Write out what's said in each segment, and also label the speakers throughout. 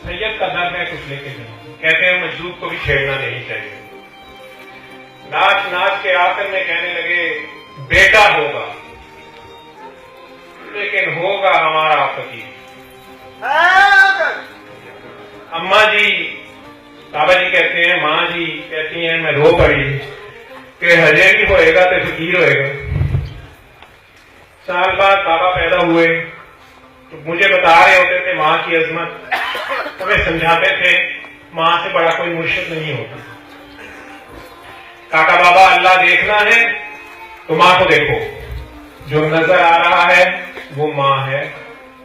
Speaker 1: सैयद का दर है कुछ लेके जाओ। कहते हैं मजदूर को भी छेड़ना नहीं चाहिए। नाच नाच के आखिर में कहने लगे बेटा होगा, लेकिन होगा हमारा फकीर। अम्मा जी, बाबा जी कहते हैं, माँ जी कहती हैं, मैं रो पड़ी कि हजे भी होएगा तो फकीर होएगा। साल बाद बाबा पैदा हुए तो मुझे बता रहे होते थे माँ की अजमत, हमें समझाते थे माँ से बड़ा कोई मुर्शिद नहीं होता। काका बाबा, अल्लाह देखना है तो माँ को देखो, जो नजर आ रहा है वो माँ है,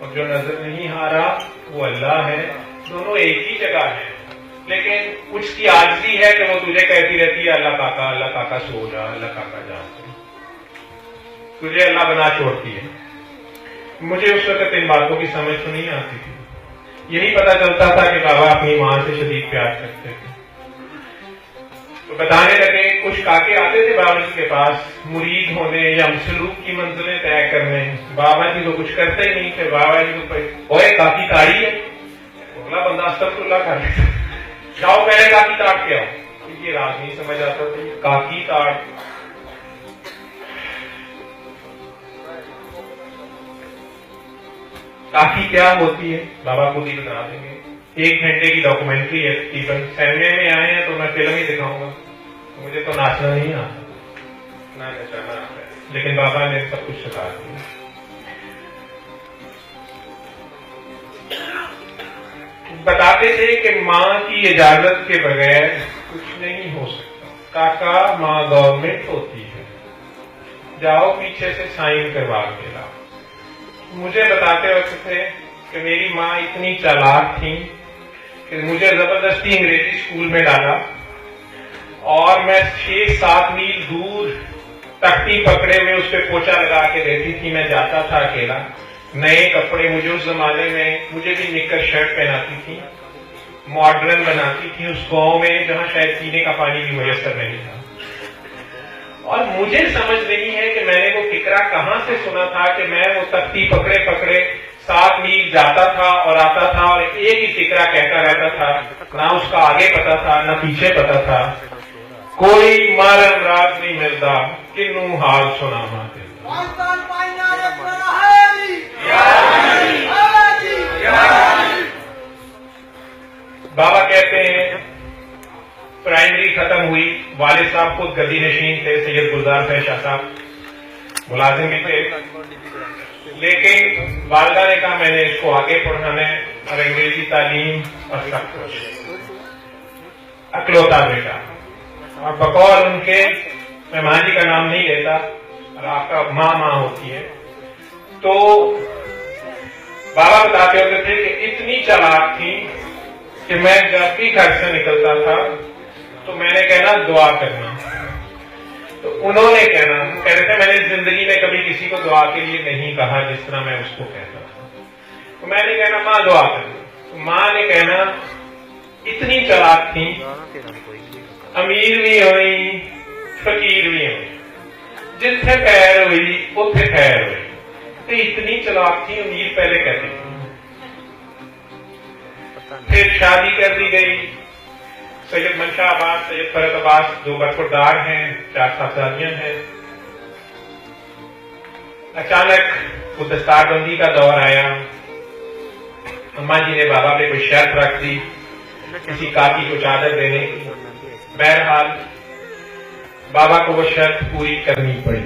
Speaker 1: और जो नजर नहीं आ रहा वो अल्लाह है। दोनों एक ही जगह है, लेकिन कुछ की आजिज़ी है कि वो तुझे कहती रहती है अल्लाह काका सो जा, अल्लाह काका जा, तुझे अल्लाह बना छोड़ती है। मुझे उस वक्त इन बातों की समझ तो नहीं आती थी। यही पता चलता था कि बाबा अपनी माँ से शदीद प्यार करते थे। तो बताने लगे, कुछ काके आते थे बाबा जी के पास मुरीद होने या सलूक की मंजिलें तय करने। बाबा जी तो कुछ करते ही नहीं थे। बाबा जी तो ओए काकी ताड़ी है, अगला बंदा अस्तगफुरुल्लाह कर लेता, जाओ पहले काकी ताड़ के आओ। ये राज नहीं समझ आता था, काकी ताड़। काकी क्या होती है बाबा खुद ही बता देंगे। 1 घंटे की डॉक्यूमेंट्री है तकरीबन। सैमे में आए हैं तो मैं फिल्म ही दिखाऊंगा। मुझे तो नाचना नहीं आता, ना नचाना आता है, लेकिन बाबा ने सब कुछ सिखा दिया। बताते थे कि माँ की इजाजत के बगैर कुछ नहीं हो सकता। काका, माँ गवर्नमेंट होती है, जाओ पीछे से साइन करवा के लाओ। मुझे बताते वक्त थे कि मेरी माँ इतनी चालाक थी कि मुझे जबरदस्ती अंग्रेजी स्कूल में डाला, और मैं 6-7 मील दूर तख्ती पकड़े हुए उस पर पोछा लगा के देती थी। मैं जाता था अकेला, नए कपड़े, मुझे उस जमाने में मुझे भी निकर शर्ट पहनाती थी, मॉडर्न बनाती थी उस गांव में जहां शायद पीने का पानी भी मुयस्सर नहीं था। और मुझे समझ नहीं है कि मैंने वो फिक्रा कहां से सुना था कि मैं वो तख्ती पकड़े पकड़े 7 मील जाता था और आता था, और एक ही फिक्रा कहता रहता था, ना उसका आगे पता था ना पीछे पता था। कोई मालूम राज नहीं मिलता, किन्नू हाल सुना माते। बाबा कहते हैं प्राइमरी खत्म हुई, वालिद साहब खुद गद्दी नशीन थे, सैयद गुलजार शाह साहब मुलाजिम भी थे, लेकिन वालिदा ने कहा मैंने इसको आगे पढ़ाना है, और अंग्रेजी तालीम और सब कुछ, अकलौता बेटा। और बकौल उनके, मैं माँ जी का नाम नहीं लेता, और आपका माँ होती है। तो बाबा बताते होते थे कि इतनी चालाक थी कि मैं जब भी घर से निकलता था तो मैंने कहना दुआ करना, तो उन्होंने कहना, कह रहे थे मैंने जिंदगी में कभी किसी को दुआ के लिए नहीं कहा जिस तरह मैं उसको कहता था। तो मैंने कहना माँ दुआ करना, तो माँ ने कहना इतनी चालाक थी, अमीर भी हुई फकीर भी हुई, जिथे पैर हुई उथे खैर हुई। तो इतनी चालाक थी, अमीर पहले कहती थी। फिर शादी कर दी गई, सैयद मंशा अब्बास, सैयद फरत अब्बास जो बरखुरदार हैं, 4 साहबजादियां हैं। अचानक वो दस्तारबंदी का दौर आया। अम्मा जी ने बाबा पे कोई शर्त रख दी किसी काकी को चादर देने की। बहरहाल बाबा को वो शर्त पूरी करनी पड़ी।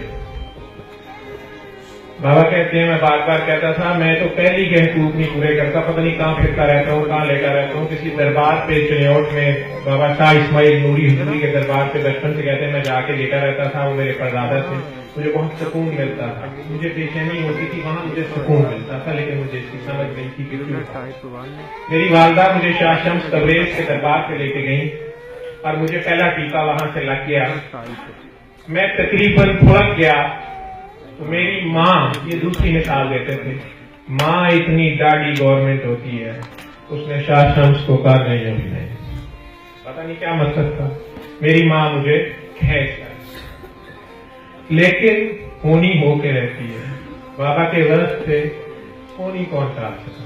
Speaker 1: बाबा कहते हैं मैं बार बार कहता था मैं तो पहली गहतूक नहीं पूरे करता, पता नहीं कहाँ फिरता रहता हूँ, कहाँ लेकर रहता हूँ। किसी दरबार पे चुनियोट में बाबा शाह इस्माइल नूरी हुजूरी के दरबार पे बचपन से कहते हैं मैं जाके लेकर रहता था। वो मेरे परदादा थे, मुझे बहुत सुकून मिलता था, मुझे बेचैनी होती थी, वहां मुझे सुकून मिलता था, लेकिन मुझे इसकी समझ नहीं थी कि क्यों। मेरी वालदा मुझे शाह शम्स तबरेज के दरबार पे लेके गई और मुझे पहला टीका वहां से लग गया। मैं तकरीबन फुड़क गया। तो मेरी माँ, ये दूसरी मिसाल देते थे, माँ इतनी दाढ़ी गवर्नमेंट होती है, उसने शाह शम्स को कहा नहीं अभी नहीं, पता नहीं क्या मकसद था। मेरी माँ मुझे खींच लाई, लेकिन होनी होके रहती है। बाबा के वर्ष से होनी कौन टाल सका।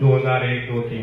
Speaker 1: 2001 2003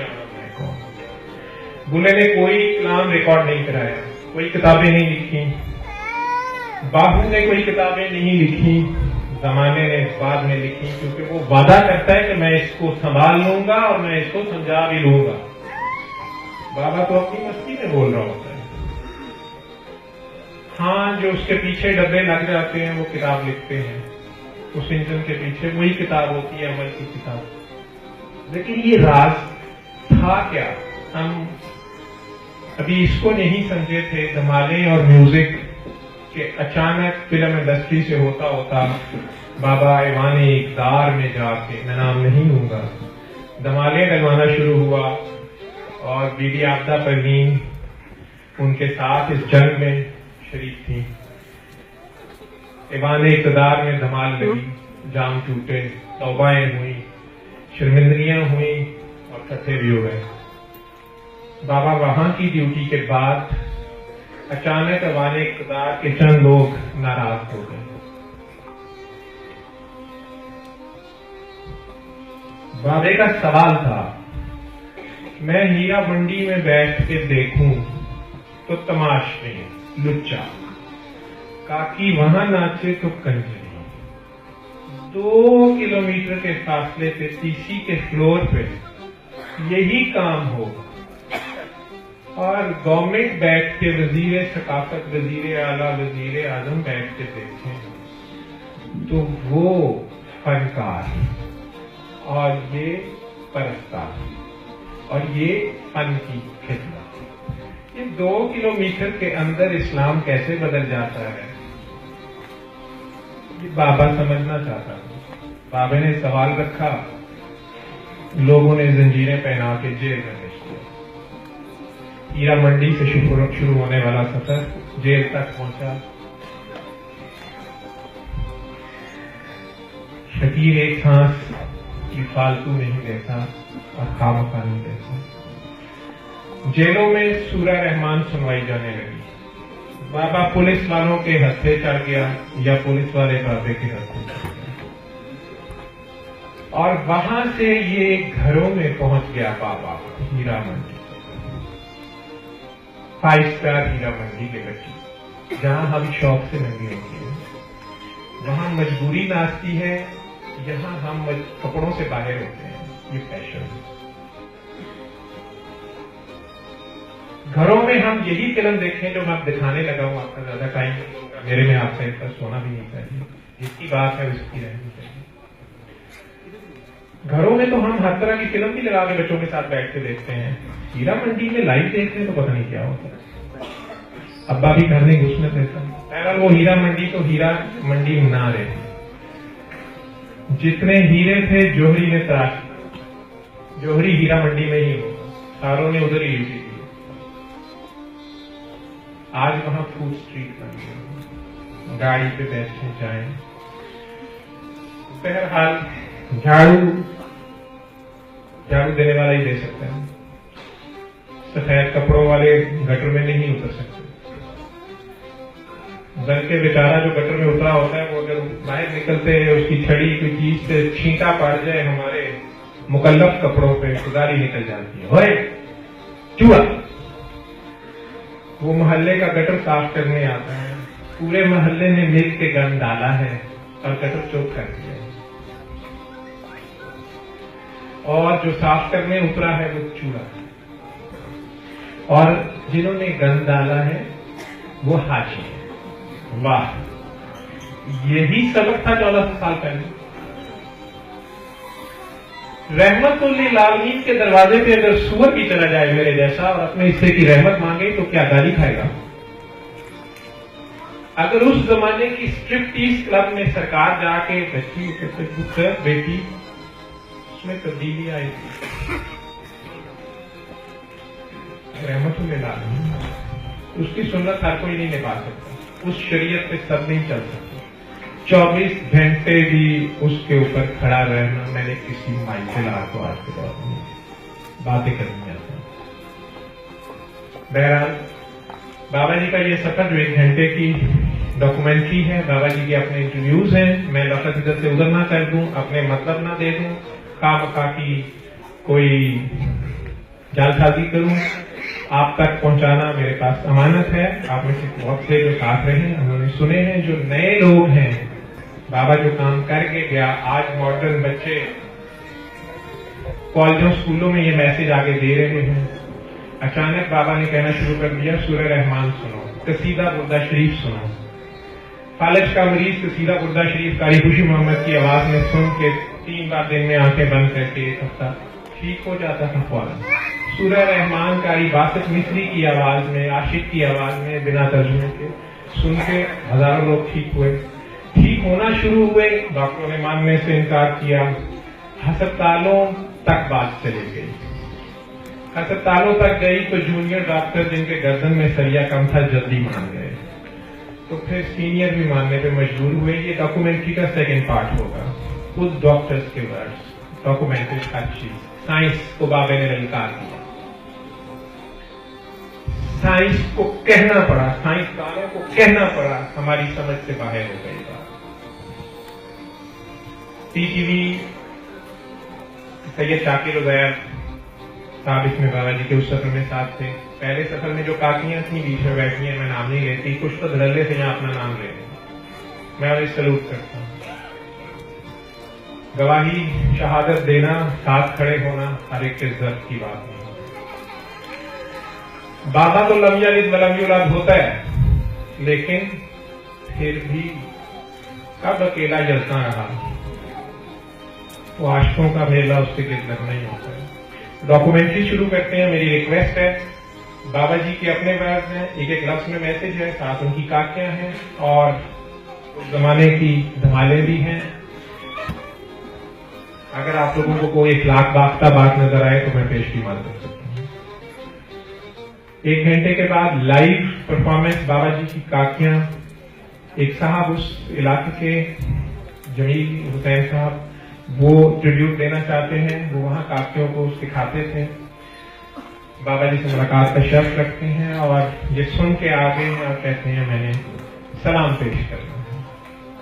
Speaker 1: जाना मैं कौन। बुल्ले ने कोई कलाम रिकॉर्ड नहीं कराया, कोई किताबें नहीं लिखी, बाबू ने कोई किताबें नहीं लिखी, जमाने ने बाद में लिखी, क्योंकि वो वादा करता है कि मैं इसको संभाल लूंगा और मैं इसको समझा भी लूंगा। बाबा तो अपनी मस्ती में बोल रहा होता है। हाँ, जो उसके पीछे डब्बे लग जाते हैं वो किताब लिखते हैं, उस इंजन के पीछे वही किताब होती है, अमल की किताब। लेकिन ये राज था क्या, हम अभी इसको नहीं समझे थे। धमाले और म्यूजिक के अचानक फिल्म इंडस्ट्री से होता होता बाबा ऐवान इक़्तिदार में जाके, मैं नाम नहीं लूंगा, धमाले डलवाना शुरू हुआ और बीबी आबदा परवीन उनके साथ इस जंग में शरीक थी। ऐवान इक़्तिदार में धमाल लगी, जाम टूटे, तौबाएं हुई, शर्मिंदगियां हुई और इकट्ठे भी हो गए। बाबा वहां की ड्यूटी के बाद अचानक ऐवान इक़्तिदार के चंद लोग नाराज हो गए। बाबे का सवाल था, मैं हीरा मंडी में बैठ के देखूं तो तमाशे लुच्चा, काकी वहां नाचे तो कंजरी। 2 किलोमीटर के फासले पे तीसी के फ्लोर पे यही काम हो और गवर्नमेंट बैठ के वजीर सकाफत, वजीर आला, वजीर आजम बैठ के देखें तो वो फनकार और ये परस्तार और ये फन की खिदमत। ये 2 किलोमीटर के अंदर इस्लाम कैसे बदल जाता है, ये बाबा समझना चाहता है। बाबा ने सवाल रखा, लोगों ने जंजीरें पहना के जेल में भेज दिया। हीरा मंडी से शुरू होने वाला सफर जेल तक पहुंचा। शकीर एक सांस की फालतू नहीं देता और खामखा नहीं देता। जेलों में सूरह रहमान सुनवाई जाने लगी। बाबा पुलिस वालों के हत्थे चढ़ गया या पुलिस वाले बाबे के हत्थे चढ़ गया और वहां से ये घरों में पहुंच गया बाबा हीरा मंडी, 5 स्टार हीरा मंडी के बच्चे, जहां हम शौक से नंगे होते हैं, वहां मजबूरी नाचती है, यहां हम कपड़ों से बाहर होते हैं, ये फैशन है। घरों में हम यही फिल्म देखें जो मैं अब दिखाने लगा हूं, आपका ज्यादा टाइम नहीं होगा, मेरे में आपका इंटरेस्ट होना भी नहीं चाहिए, जिसकी बात है उसकी रहनी चाहिए। घरों में तो हम हर तरह की फिल्म भी लगा के बच्चों के साथ बैठ के देखते हैं, हीरा मंडी में लाइव देखते हैं तो पता नहीं क्या होता है। अब्बा भी घर नहीं घुसने देता। पहला वो हीरा मंडी तो हीरा मंडी ना रहे, जितने हीरे थे जोहरी ने तराश, जोहरी हीरा मंडी में ही होगा, सारों ने उधर ही ड्यूटी की। आज वहां फूड स्ट्रीट बन गई, गाड़ी पे बैठे जाएं। बहरहाल झाड़ू देने वाला ही दे सकता है, सफेद कपड़ों वाले गटर में नहीं उतर सकते। बल्कि बेचारा जो गटर में उतरा होता है वो अगर बाहर निकलते हैं उसकी छड़ी कोई चीज से छींटा पड़ जाए हमारे मुकल्लफ कपड़ों पे तो गाड़ी निकल जाती है। ओए चूहा, वो मोहल्ले का गटर साफ करने आता है, पूरे मोहल्ले ने मिल के गंद डाला है और गटर चौक कर दिया है, और जो साफ करने उतरा है वो चूहा है, और जिन्होंने गंद डाला है वो हाजी है। वाह, यही सबक था 1400 साल पहले। रहमतुल्लिल आलमीन के दरवाजे पे अगर सूअर भी चला जाए मेरे जैसा और अपने हिस्से की रहमत मांगे तो क्या गाली खाएगा? अगर उस जमाने की स्ट्रिप्टीज क्लब में सरकार जाके बच्ची बेटी उसमें तब्दीली आई थी, रहमतुल्लिल आलमीन, उसकी सुन्नत हर कोई नहीं निभा सकता, उस शरीयत पे सब नहीं चल सकते। 24 घंटे भी उसके ऊपर खड़ा रहना मैंने किसी माइकेलार को आज के दौर में बातें करनी आती। बहरहाल बाबा जी का ये सफर जो 1 घंटे की डॉक्यूमेंट्री है, बाबा जी के अपने इंटरव्यूज हैं, मैं लफज इधर से उधर ना कर दूं, अपने मतलब ना दे दूं, खामखा की कोई जालसाजी करूं, आप तक पहुंचाना मेरे पास अमानत है। आप में से बहुत से जो साथ रहे हैं उन्होंने सुने हैं, जो नए लोग हैं, बाबा जो काम करके गया, आज मॉडर्न बच्चे कॉलेजों स्कूलों में ये मैसेज आगे दे रहे हैं। अचानक बाबा ने कहना शुरू कर दिया, सूरह रहमान सुनो, कसीदा बुर्दा शरीफ सुनो। फालज का मरीज कसीदा बुर्दा शरीफ कारी खुशी मोहम्मद की आवाज में सुन के 3 बार दिन में आंखें बंद करके 1 हफ्ता ठीक हो जाता था फौरन। सूरह रहमान कारी बासित मिस्री की आवाज में, आशिक की आवाज में, बिना तर्जुमे के सुन के हजारों लोग ठीक हुए। ठीक होना शुरू हुए, डॉक्टरों ने मानने से इनकार किया, अस्पतालों तक बात चली गई। अस्पतालों तक गई तो जूनियर डॉक्टर जिनके गर्दन में सरिया कम था जल्दी मान गए, तो फिर सीनियर भी मानने पे मजबूर हुए। ये डॉक्यूमेंट्री का सेकंड पार्ट होगा, उस डॉक्टर्स के वर्ड्स, डॉक्यूमेंट्री हर चीज। साइंस को बाबे ने इनकार किया, साइंस को कहना पड़ा, साइंसदानों को कहना पड़ा, हमारी समझ से बाहर हो गई बात। टीटीवी सैयद शाकिर उजैर साहब इसमें बाबा जी के उस सफर में साथ थे। पहले सफर में जो काकियां थी बीच में बैठी हैं, मैं नाम नहीं लेती, कुछ तो धड़ल्ले से यहाँ अपना नाम ले रहे, मैं उन्हें सलूट करता हूँ। गवाही शहादत देना, साथ खड़े होना हर एक इज्जत की बात है। बाबा तो लम यलिद वलम यूलद होता है, लेकिन फिर भी कब अकेला जलता रहा, तो आशिकों का मेला उससे गिरदर नहीं होता है। डॉक्यूमेंट्री शुरू करते हैं। मेरी रिक्वेस्ट है, बाबा जी के अपने वर्ड्स हैं, एक एक लफ्ज में मैसेज है, साथ उनकी काकियां हैं और उस जमाने की धमालें भी हैं। अगर आप लोगों को कोई इखलाक बाख्ता बात नजर आए तो मैं पेश की मार कर सकता हूँ। 1 घंटे के बाद लाइव परफॉर्मेंस बाबा जी की काकियां, एक साहब उस इलाके के जमील हुसैन साहब, वो ट्रिब्यूट देना चाहते हैं, वो वहां काकियों को सिखाते थे। बाबा जी से मुलाकात का शर्त रखते हैं और ये सुन के आते हैं और कहते हैं मैंने सलाम पेश करना है।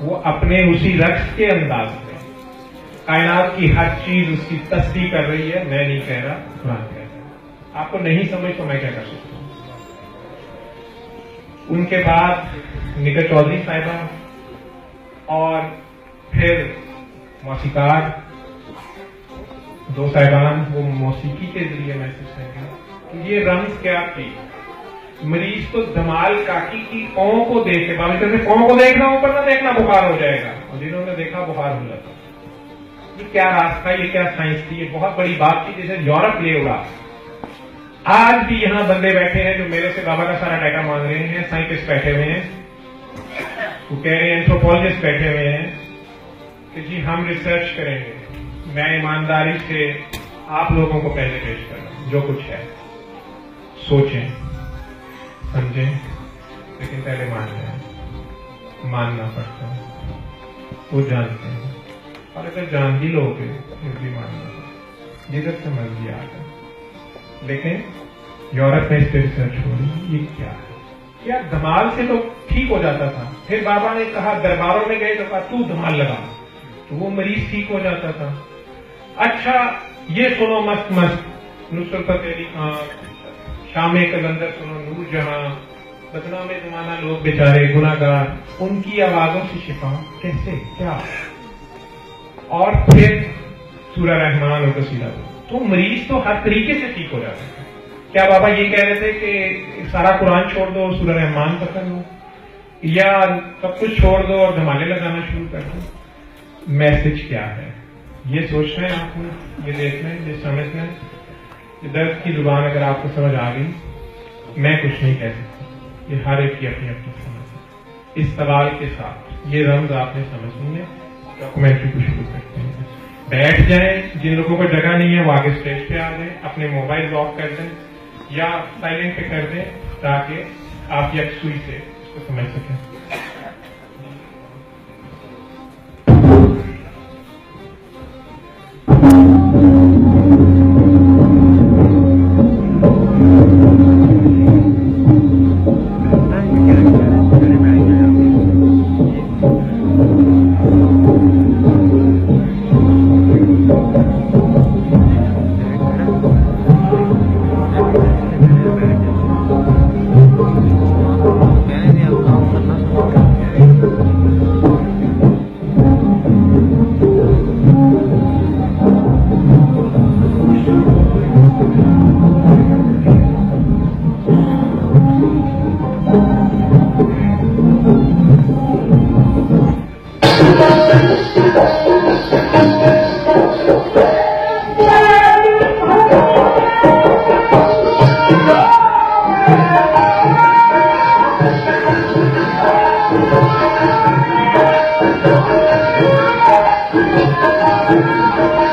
Speaker 1: वो अपने उसी रक्स के अंदाज में कायनात की हर चीज उसकी तस्दीक कर रही है। मैं नहीं कह रहा, कुरान कह रहा। आपको नहीं समझ तो मैं क्या कर सकता हूं। उनके बाद निकर चौधरी साहिबा और फिर मौसीकार 2 साहिबान, वो मौसीकी के जरिए मैसेज करेंगे। ये रम्ज क्या थी, मरीज तो धमाल काकी की पांव को देखे, बाबा कहते पांव को देखना, ऊपर ना देखना, बुखार हो जाएगा, और जिन्होंने देखा बुखार हो जाता। ये क्या रास्ता, ये क्या साइंस थी, ये बहुत बड़ी बात थी जैसे यूरोप ले उड़ा। आज भी यहां बंदे बैठे हैं जो मेरे से बाबा का सारा डाटा मांग रहे हैं। साइंटिस्ट बैठे हुए हैं, वो कह रहे हैं, एंथ्रोपोलॉजिस्ट बैठे हुए हैं कि जी हम रिसर्च करेंगे। मैं ईमानदारी से आप लोगों को पहले पेश कर रहा हूं, जो कुछ है सोचें समझें, लेकिन पहले मान जाए, मानना पड़ता है, वो जानते हैं। और अगर जान भी लोगे फिर भी मानना, जिधर से मर्जी आ जाए। लेकिन यूरोप में इस पर रिसर्च हो रही, ये क्या है, क्या धमाल से तो ठीक हो जाता था। फिर बाबा ने कहा, दरबारों में गए तो कहा तू धमाल लगा, तो वो मरीज ठीक हो जाता था। अच्छा ये सुनो मस्त मस्त, नुसरत फतेह अली खान, शाम कलंदर सुनो, नूर जहां, बदनाम जमाना लोग बेचारे गुनाहगार, उनकी आवाजों से शिफा कैसे, क्या। और फिर सूरह रहमान और कसीदा, तो मरीज तो हर तरीके से ठीक हो जाता है। क्या बाबा ये कह रहे थे कि सारा कुरान छोड़ दो, सूरह रहमान पसंद हो, या सब कुछ छोड़ दो और धमाले लगाना शुरू कर दो? मैसेज क्या है ये सोचना है आपको, ये देखना है, ये समझना है। ये दर्द की जुबान अगर आपको समझ आ गई, मैं कुछ नहीं कह सकता, ये हर एक की अपनी अपनी समझ है। इस सवाल के साथ ये रम्ज आपने समझनी है, डॉक्यूमेंट्री को शुरू करते हैं। बैठ जाएं, जिन लोगों को जगह नहीं है वो आगे स्टेज पे आ जाएं, अपने मोबाइल ऑफ कर दें या साइलेंट पे कर दें, ताकि आप यकसुई से इसको समझ सकें।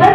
Speaker 2: 10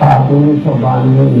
Speaker 3: 1992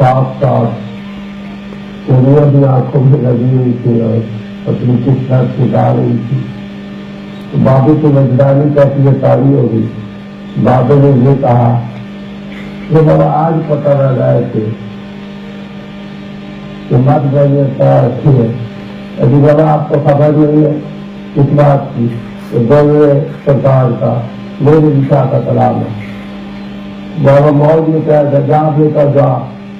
Speaker 3: साफ साफ उंगलियां भी आंखों में लगी हुई थी और अपनी किस्मत छुटा रही थी। तो बाबू की वजदानी कहती है तारी हो गई। बाबू ने ये कहा कि बाबा आज पता लगा है कि मत गई क्या अच्छी है। यदि बाबा आपको खबर नहीं है इस बात की तो गौरव सरकार का मेरे दिशा का कलाम है। बाबा मौज ने कहा था जा बेटा जा,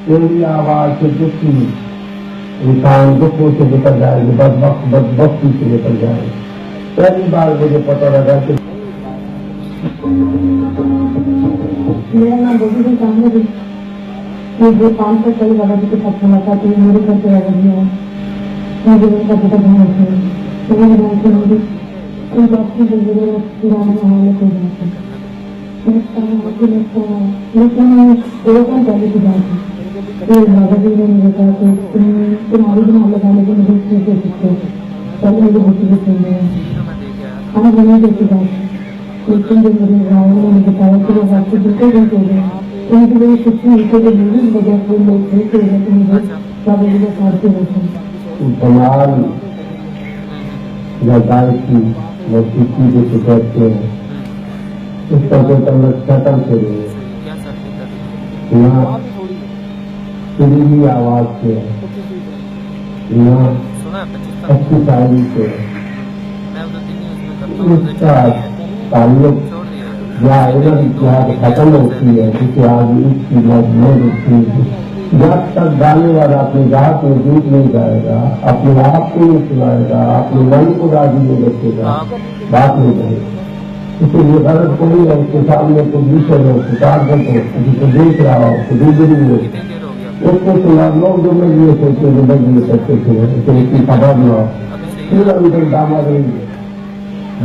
Speaker 3: तेरी आवाज से दुखी इंसान दुखों से निकल जाएगी, बदबख्ती से निकल जाएगी। पहली बार मुझे पता लगा कि
Speaker 2: मेरा नाम बोली थी सामने भी मुझे 5 साल पहले बाबा जी के साथ होना था। तो मेरे घर से बाबा जी है, मुझे उनका बेटा बहुत अच्छा है। तो मेरे भाई से मुझे कोई बात की जरूरत पुराने माहौल को जाते लेकिन 2 साल पहले की बात है। तो बाबा जी ने मुझे कहा कि तुम्हारी दिमाग लगाने के मुझे चीज दे सकते हो। पहले मुझे बहुत चीजें सुन रहे हैं खाना बनाने जैसी बात है। लेकिन जब मेरे गाँव ने मुझे बताया कि वो आपको दूसरे दिन हो गए उनकी बड़ी खुशी हुई कि मेरी वजह से लोग नहीं कह रहे थे मुझे बाबा जी का साथ दे रहे
Speaker 3: कमाल या गायकी वो किसी को कहते हैं उसका कोई तल्लक खत्म से नहीं है। यहाँ सुरीली आवाज से यहाँ अच्छी शायरी से उसका ताल्लुक या इतिहास खत्म होती है जिसे आज इसकी मौत होती है। जब तक गाने वाला अपनी जात में गीत नहीं गाएगा, अपने आप को नहीं सुनाएगा, अपने मन को राजी नहीं रखेगा, बात नहीं करेगा। इसलिए गलत कोई है उसके सामने कोई विषय हो, टारगेट हो, किसी को देख रहा हो, कोई डिग्री हो, उसको सुना। लोग जो मैं ये सोचते जो मैं ये करते थे इसे इसकी खबर न हो। फिर अंदर दामाद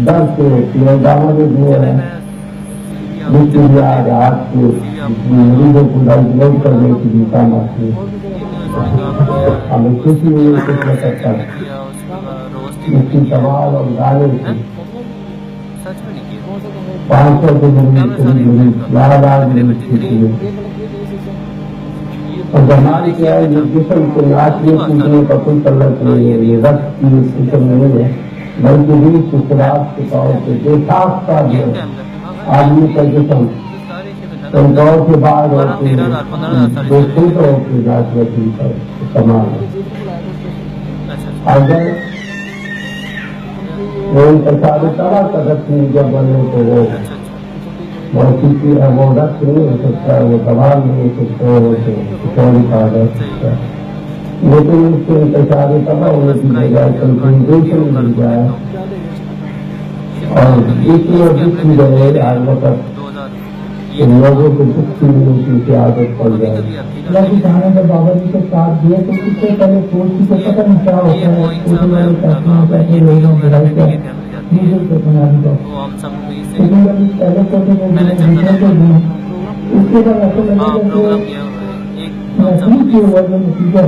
Speaker 3: डर से होती है। दामाद जो है जिसके आज हाथ के मरीजों को डायग्नोज करने की भी काम आती है। हमें खुशी हुई कुछ न सकता इसकी सवाल और गाने की 500 के मरीज लाभ मरीज और जमाने के आए ये जिसम को नाचने कूदने का कोई तल्लक नहीं है। ये रक्त की किस्म नहीं है बल्कि भी सुखराब के तौर पर बेसाख का जो आदमी का जिसम गाँव के बाहर होते हैं दोस्तों को होते राजनीति का कमाल अगर वो सारे तरह का रक्त जब बने तो वो मौसीकी है वो रक्त नहीं हो सकता है, वो दवा नहीं हो सकता है, वो किशोरी का रख सकता है। लेकिन उसके इंतजारी तबाह होने की बजाय कंसंट्रेशन मिल जाए और इसमें दुख भी रहे हर वक्त इन लोगों को दुख की मिलने की आदत पड़ जाए।
Speaker 2: बाकी कहानी जब बाबा जी के साथ दिए तो उससे पहले सोच की पता नहीं क्या होता है। लोगों की लड़ाई का मुझे तो सुना दी लेकिन जब इस पहले छोटे को दी उसके बाद ऐसे लगे की वजह नतीजा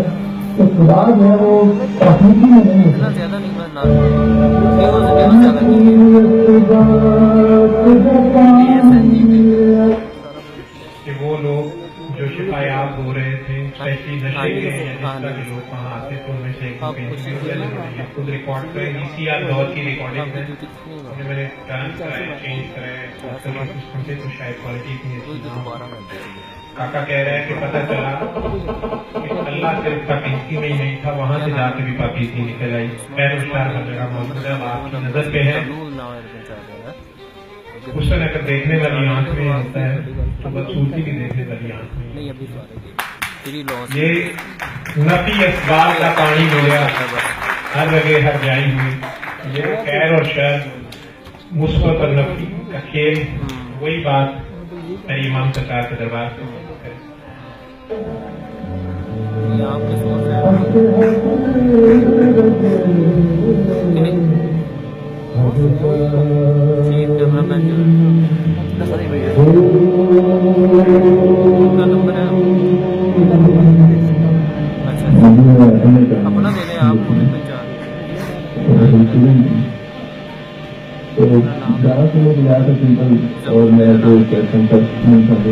Speaker 2: तो खुदा जो है वो तकनीकी में नहीं
Speaker 1: कि वो लोग जो शिकायत हो रहे थे स्पेशली नशे के के लोग वहाँ आते तो उनमें से एक खुद रिकॉर्ड करें DCR दौर की रिकॉर्डिंग है। मैंने टर्न कराए चेंज कराए सिस्टम से तो शायद क्वालिटी इतनी अच्छी ना हो। काका कह रहा है कि पता चला कि अल्लाह सिर्फ पाकिस्ती में ही नहीं था, वहाँ से जाके भी पाकिस्ती निकल आई। पैरोस्टार हर जगह मौजूद है, आपकी नजर पे है। उस समय अगर देखने वाली आंख में होता है तो बदसूरती भी देखने वाली आंख में। ये नफी असबाल का पानी मिला हर जगह हर जाई हुई। ये खैर और शर मुस्बत और नफी का खेल, वही बात मेरी इमाम सरकार के दरबार से
Speaker 4: अपना दे दें आप
Speaker 3: तो ज़्यादा से लोग सिंपल और मैं तो संपर्क नहीं करते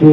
Speaker 5: 6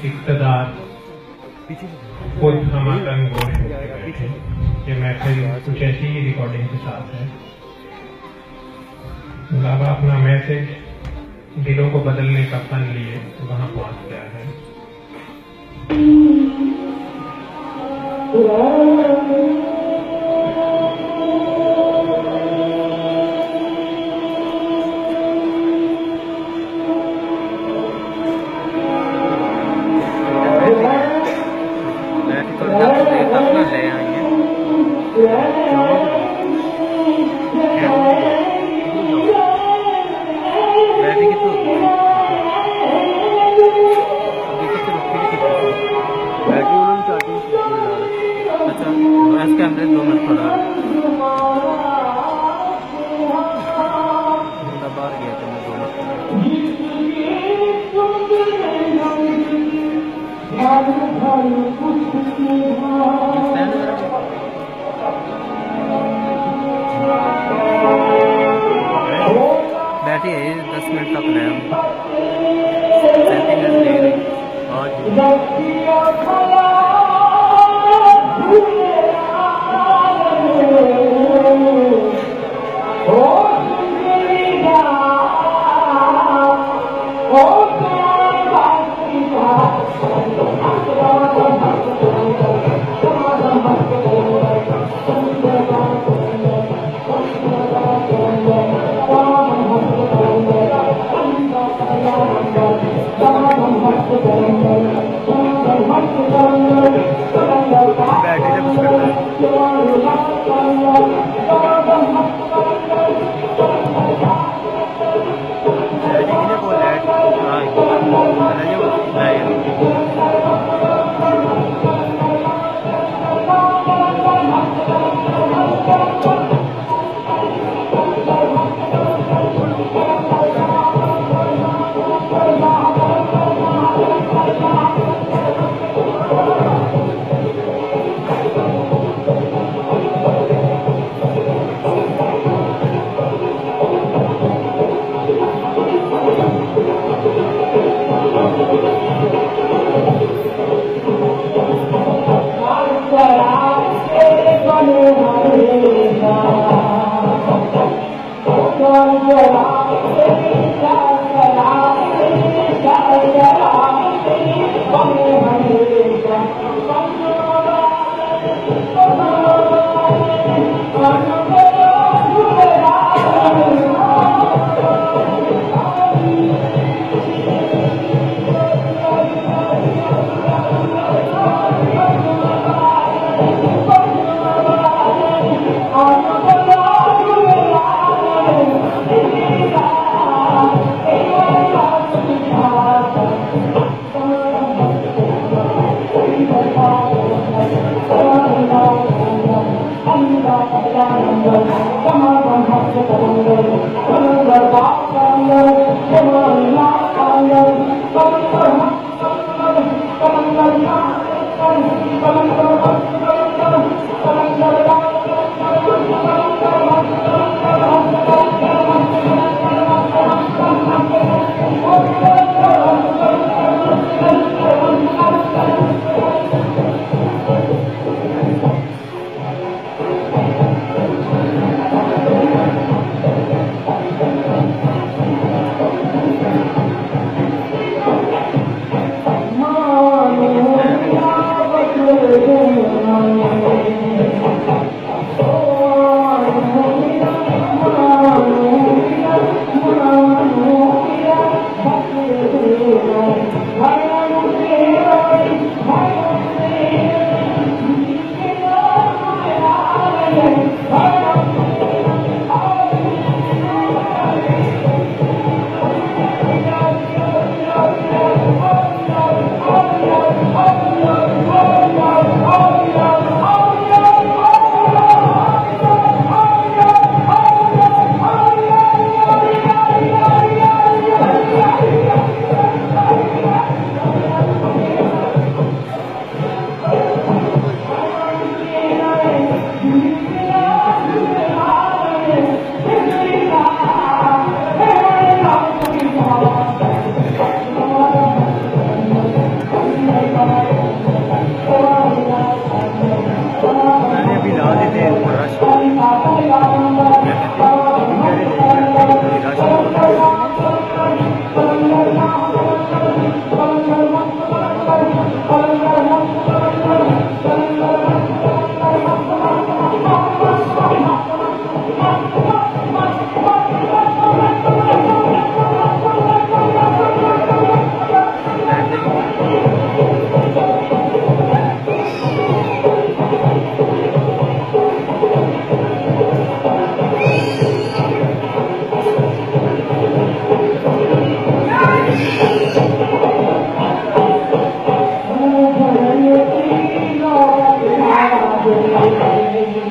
Speaker 1: इक़्तिदार खुद हमारा गोश हो गए थे। ये महफिल कुछ ऐसी ही रिकॉर्डिंग के साथ है। बाबा अपना मैसेज दिलों को बदलने का फन लिए वहां पहुंच गया है।
Speaker 6: कैमरे 2 मिनट थोड़ा बाहर गया था मैं 2 मिनट बैठी है 10 मिनट तक रहे हम 7 मिनट ले रही बैटरी से कुछ करता
Speaker 2: Thank you.
Speaker 5: Marcos.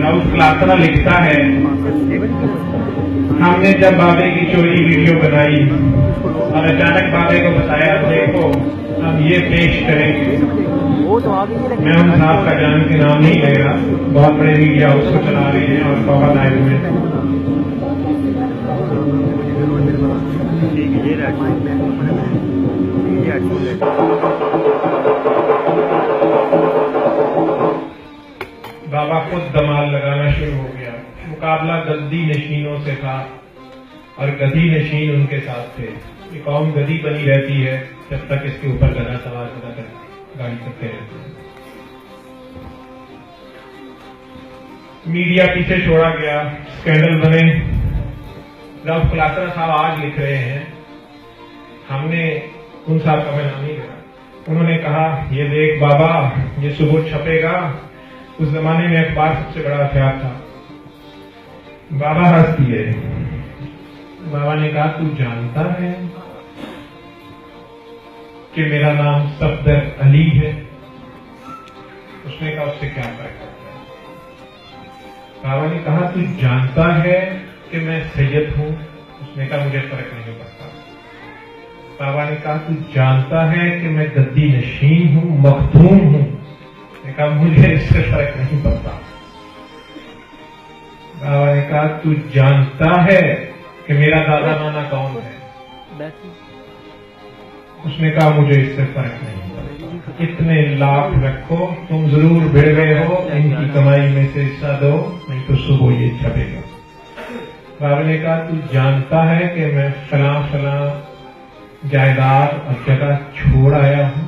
Speaker 1: Raut Klasra लिखता है, हमने जब बाबे की चोरी वीडियो बनाई और अचानक बाबे को बताया देखो हम ये पेश करेंगे। मैं उन साहब का जान के नाम नहीं ले रहा, बहुत बड़े मीडिया उसको चला रहे हैं और बहुत आए हुए हैं। बाबा खुद दमाल लगाना शुरू हो गया। मुकाबला गद्दी नशीनों से था और गधी नशीन उनके साथ थे। ये कौम गधी बनी रहती है जब तक इसके ऊपर गधा सवार कर गाड़ी करते रहते हैं। मीडिया पीछे छोड़ा गया, स्कैंडल बने। राउत क्लासरा साहब आज लिख रहे हैं, हमने उन साहब का मैं नाम नहीं लिखा, उन्होंने कहा ये देख बाबा ये सुबह छपेगा। उस जमाने में अखबार सबसे बड़ा हथियार था। बाबा हंस दिए। बाबा ने कहा तू जानता है कि मेरा नाम सफदर अली है? उसने कहा उससे क्या फर्क पड़ता है? बाबा ने कहा तू जानता है कि मैं सैयद हूं? उसने कहा मुझे फर्क नहीं पड़ता। बाबा ने कहा तू जानता है कि मैं गद्दी नशीन हूं, मखदूम हूं? उसने कहा मुझे इससे फर्क नहीं पड़ता। बाबा ने कहा तू जानता है कि मेरा दादा नाना कौन है? उसने कहा मुझे इससे फर्क नहीं पड़ता। इतने लाख रखो, तुम जरूर भिड़ गए हो, इनकी कमाई में से हिस्सा दो, नहीं तो सुबह ये छपेगा। बाबा ने कहा तू जानता है कि मैं फलां फलां जायदाद और जगह छोड़ आया हूं?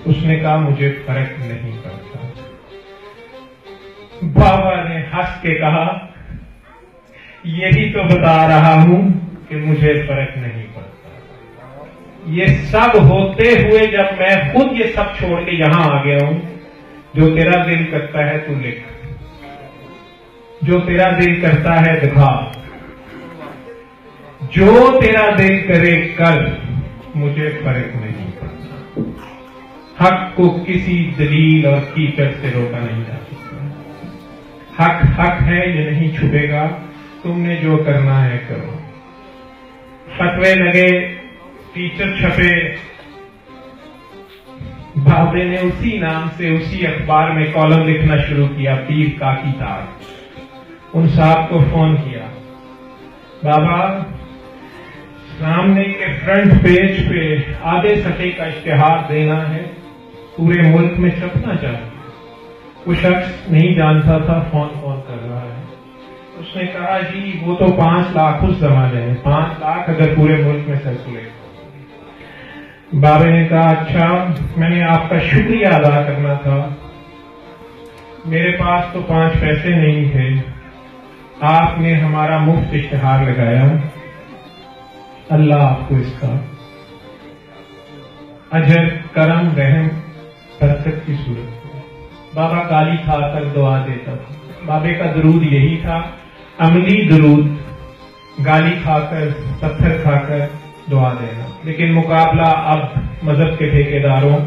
Speaker 1: उसने कहा मुझे फर्क नहीं पड़ता। बाबा ने हंस के कहा यही तो बता रहा हूं कि मुझे फर्क नहीं पड़ता। ये सब होते हुए जब मैं खुद ये सब छोड़ के यहां आ गया हूं, जो तेरा दिल करता है तू लिख, जो तेरा दिल करता है दिखा, जो तेरा दिल करे कर, मुझे फर्क नहीं पड़ता। हक को किसी दलील और कीचड़ से रोका नहीं जा सकता। हक हक है, ये नहीं छुपेगा, तुमने जो करना है करो। फतवे लगे, टीचर छपे, बाबे ने उसी नाम से उसी अखबार में कॉलम लिखना शुरू किया, पीर काकी तार। उन साहब को फोन किया, बाबा सामने के फ्रंट पेज पे आधे सफ़े का इश्तिहार देना है, पूरे मुल्क में छपना चाहिए। वो शख्स नहीं जानता था फोन कौन कर रहा है। उसने कहा जी वो तो 5 लाख उस जमाने में, 5 लाख अगर पूरे मुल्क में सर्कुलेट। बाबे ने कहा अच्छा मैंने आपका शुक्रिया अदा करना था, मेरे पास तो 5 पैसे नहीं थे, आपने हमारा मुफ्त इश्तिहार लगाया, अल्लाह आपको इसका अजर करम रहम बरकत की सूरत। बाबा गाली खाकर दुआ देता था। बाबे का दरूद यही था, अमली दरूद, गाली खाकर पत्थर खाकर दुआ देना। लेकिन मुकाबला अब मजहब के ठेकेदारों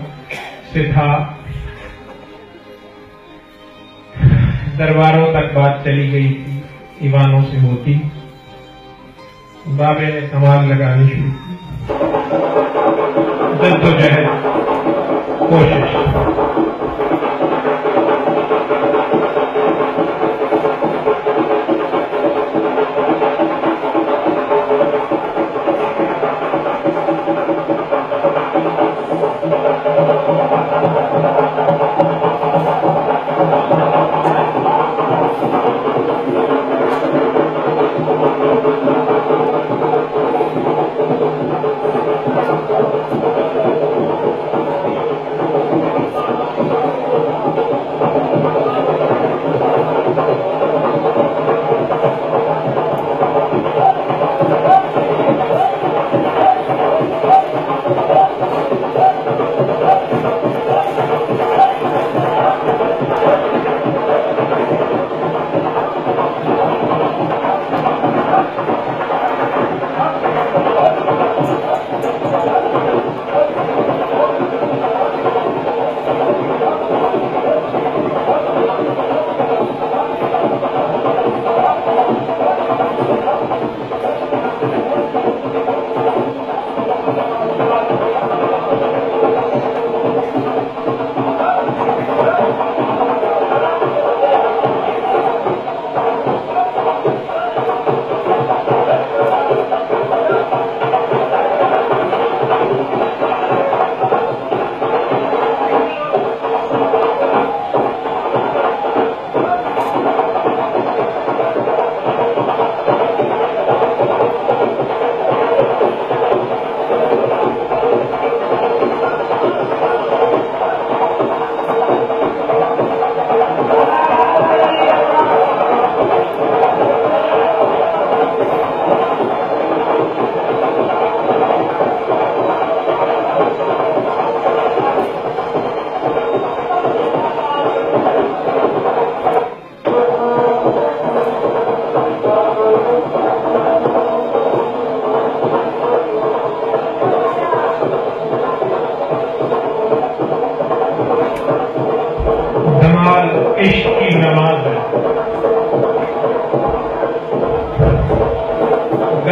Speaker 1: से था। दरबारों तक बात चली गई थी, ईवानों से होती। बाबे ने कमाल लगानी शुरू की, जद्दोजहद, कोशिश।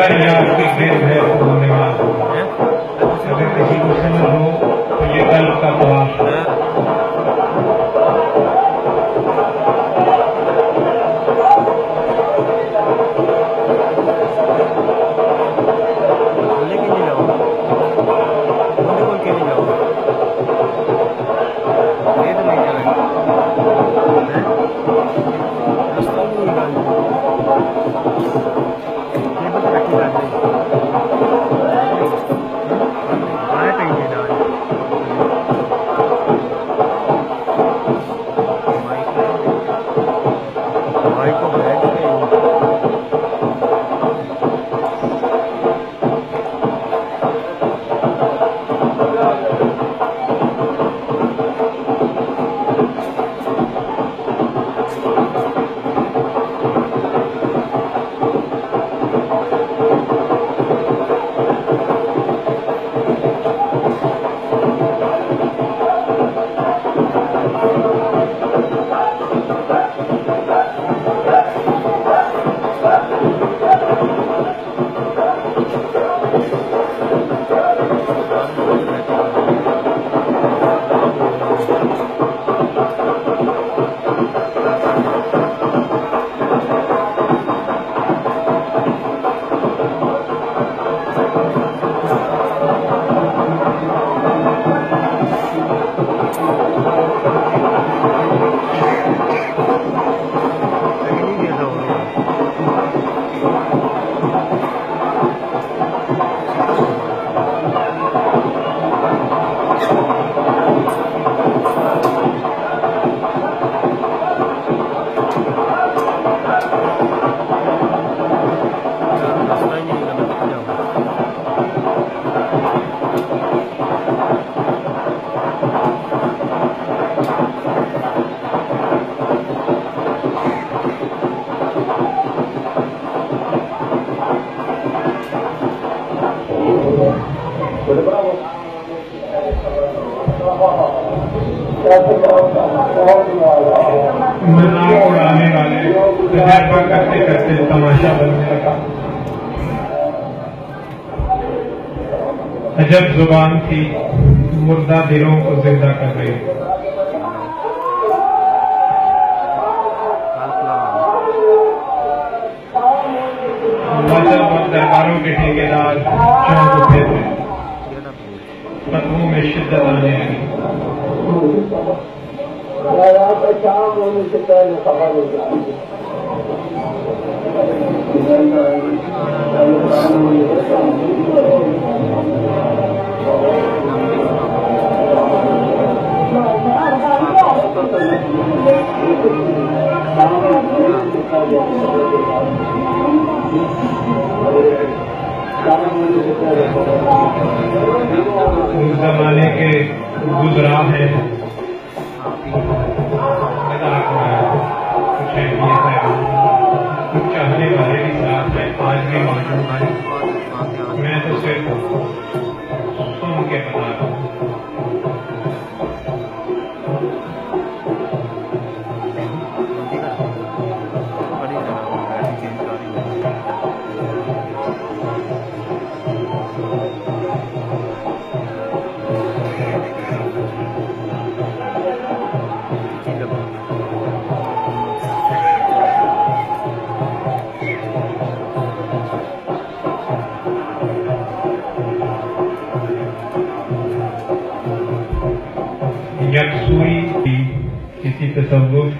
Speaker 1: अगर यार कोई गिर है तो धन्यवाद होगा, अगर किसी को समझ हो तो ये कल्प का तवाफ है।
Speaker 6: लेके नहीं जाओ, मुझे बोल के नहीं जाओ, ये तो नहीं चलेगा, रास्ता नहीं निकाल, ये तो रखी बात है, आए कहीं नहीं डाल, माइक को बैठ के
Speaker 1: मजाक उड़ाने वाले तजर्बा करते करते तमाशा बनने लगा। अजब जुबान थी, मुर्दा दिलों को जिंदा कर रही। मजहब और दरबारों के ठेकेदार चौंक उठे थे, फतवों में शिद्दत आने लगी।
Speaker 5: शाम होने से पहले खबर हो जाती
Speaker 1: उस जमाने के गुजरा है, कुछ चाहने वाले भी साथ हैं, आज भी मौजूद हैं। मैं तो सिर्फ सुन के बता रहा हूँ। यकसुई की किसी तसव्वुफ,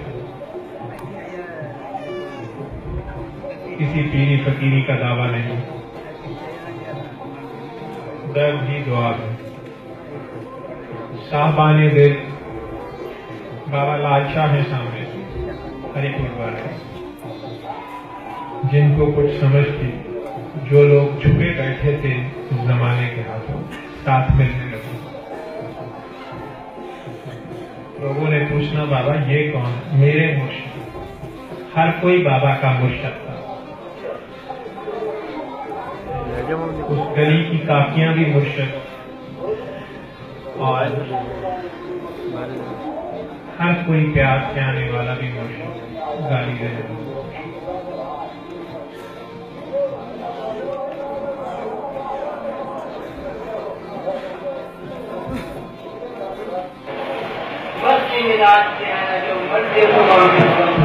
Speaker 1: किसी पीरी फकीरी का दावा नहीं, दर्द ही दुआ है। साहबाने दिल बाबा लालशाह है सामने, हरिपुर वाले, जिनको कुछ समझ थी, जो लोग छुपे बैठे थे जमाने के हाथों, साथ मिलने लगे। लोगों ने पूछना, बाबा ये कौन? मेरे मुर्शिद। हर कोई बाबा का मुर्शिद था। उस गली की काकियां भी मुर्शिद, और हर कोई प्यार से आने वाला भी मुर्शिद, गाली देने वाला।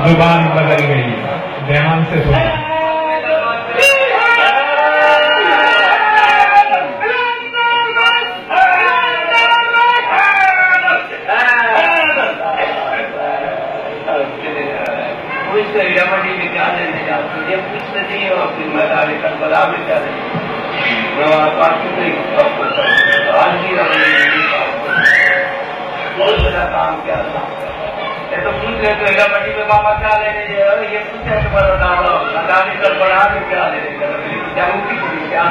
Speaker 1: जुबान बदल गई, ध्यान से सुनो।
Speaker 7: काम क्या था ये तो पूछ रहे तो हीरा मंडी में मामा क्या लेने ये पूछे तो बड़ा कर बना के क्या लेने जागरूकी को क्या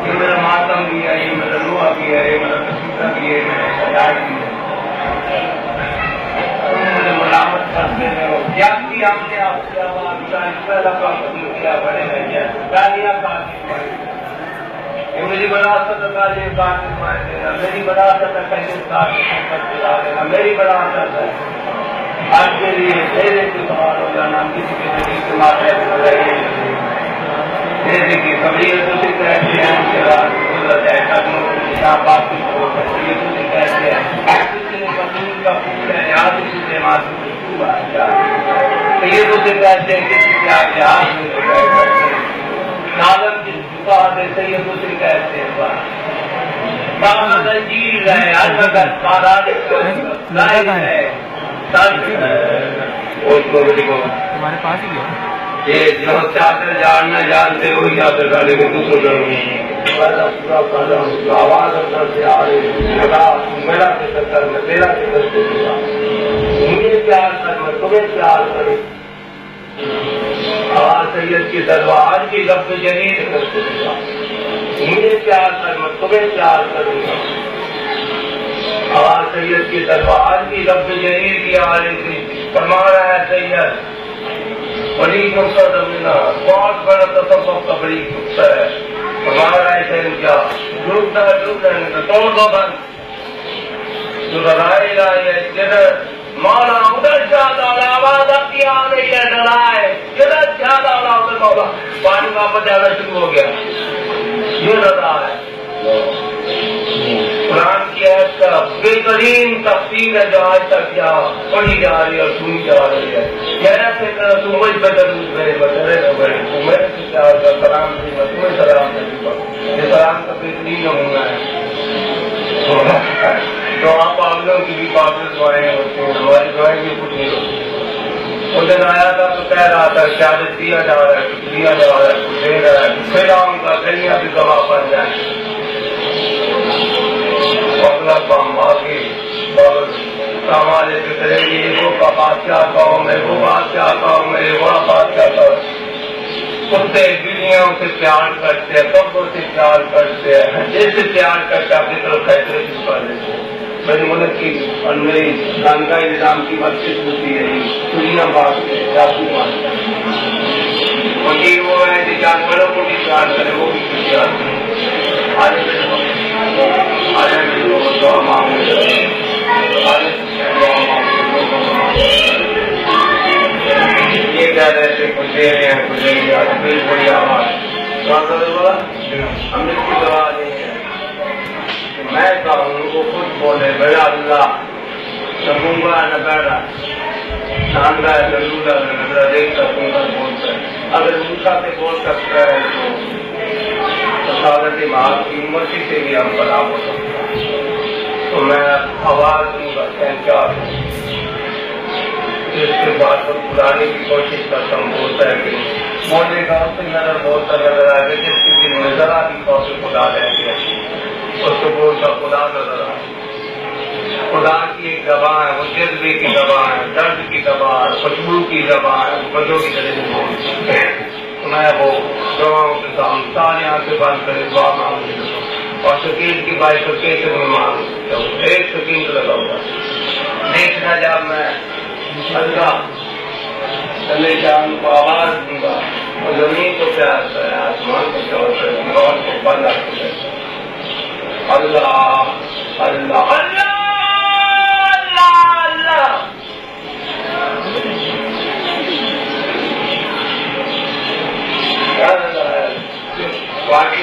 Speaker 7: ये मेरा मातम भी है, ये मेरा लोहा भी है, ये मेरा कसूता भी है, मेरा सजाड़ भी है। मुझे मलामत करते हो क्या किया आपने आपसे क्या बड़े रहे गालियाँ मेरी विरासत है, मेरी विरासत है, कैसे मेरी विरासत है। आज के लिए तेरे से बाहर हो जाना किसी के शरीर के माथे जैसे कि कबीर तुझे कहते हैं गुजर जाए कदमों की बात हो सकती है तुझे कहते हैं किसी ने कबूल का फूल है याद तुझे माथू तो ये तुझे कहते हैं किसी के आगे हाथ में नालम की झुका देते ये तुझे कहते हैं जील है अजगर सारा
Speaker 6: तुम्हारे पास ही है
Speaker 7: ये जो चादर जानना जानते हो चादर डाले के दूसरों आवाज अंदर से आ रही मेरा के चक्कर में तेरा के चक्कर मुझे प्यार कर मैं तुम्हें प्यार करूँ आवाज सैयद की दरबार की लफ्ज जनीर मुझे प्यार कर मैं तुम्हें प्यार करूँगा आवाज सैयद की दरबार की लफ्ज जनीर की आ रही थी फरमा रहा है सैयद बड़ी नुकसा जमीना बहुत बड़ा तसव्वुफ का बड़ी नुकसा है हमारा ऐसे क्या डूबता है डूब जाएंगे तो तोड़ दो बंद जो डराए लाए जिधर मौला उधर ज्यादा आवाज आपकी आ रही है डराए जिधर ज्यादा उधर मौला पानी वापस जाना शुरू हो गया ये डरा है कुरान की आयत का बेहतरीन तफसीर है जो आज तक यहाँ पढ़ी जा रही है और सुनी जा रही है मेरा से तुम मुझ बदल मेरे बदले न बड़े तुम्हें सलाम तुम्हें सलाम ये सलाम का बेहतरीन नमूना है तो आप पागलों की भी पागल दुआएं होती हैं हमारी दुआएं भी कुछ नहीं होती उस दिन आया था तो कह रहा था शायद दिया जा रहा है कुछ दिया जा रहा है कुछ दे रहा है फिर आऊंगा गलियां भी गवाह बन जाए हमारे करेंगे वो का बादशाह कौम है वो बादशाह कौम है वो बादशाह कौम कुत्ते बिल्लियों से प्यार करते हैं कब्बों से प्यार करते हैं जैसे प्यार करते अपनी तरफ फैसले चुका लेते हैं मेरे मुल्क की और मेरी जानकारी निजाम की मस्जिद होती है दुनिया बात है जाति मानते हैं वो है कि जानवरों को भी प्यार करे वो भी प्यार करे ये कह रहे थे कुछ दे रहे हैं कुछ दे रहे हैं फिर कोई आवाज अमृत की दवा नहीं है मैं कहूँ वो खुद बोले मेरा अल्लाह समूंगा न बैठा शानदा है जरूर मेरा देख सकूंगा बोलता है अगर उनका से बोल सकता है तो सादत माल की उम्र से भी हम बराबर सकते हैं तो मैं आवाज दूंगा पहचान इसके बाद तो बुलाने की कोशिश करता हूँ बोलता है कि बोलेगा उससे नजर बोलता नजर आएगा जिस किसी नजर आ भी कौशल खुदा लेंगे उसको बोलता खुदा नजर आ खुदा की एक दवा है वो जज्बे की दवा है दर्द की दवा है खुशबू की दवा है बंदों की तरह बोलते मैं वो दवाओं के सामने सारे आंखें बंद करे दुआ मांग और शकील की बाइफिकेशन में मांग एक सेकंड लगाऊंगा देखना जब मैं अल्लाह चले जान को आवाज दूंगा और जमीन को प्यार करे आसमान को प्यार करे और को बंदा करे अल्लाह अल्लाह अल्लाह अल्लाह अल्लाह वाकई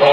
Speaker 7: 100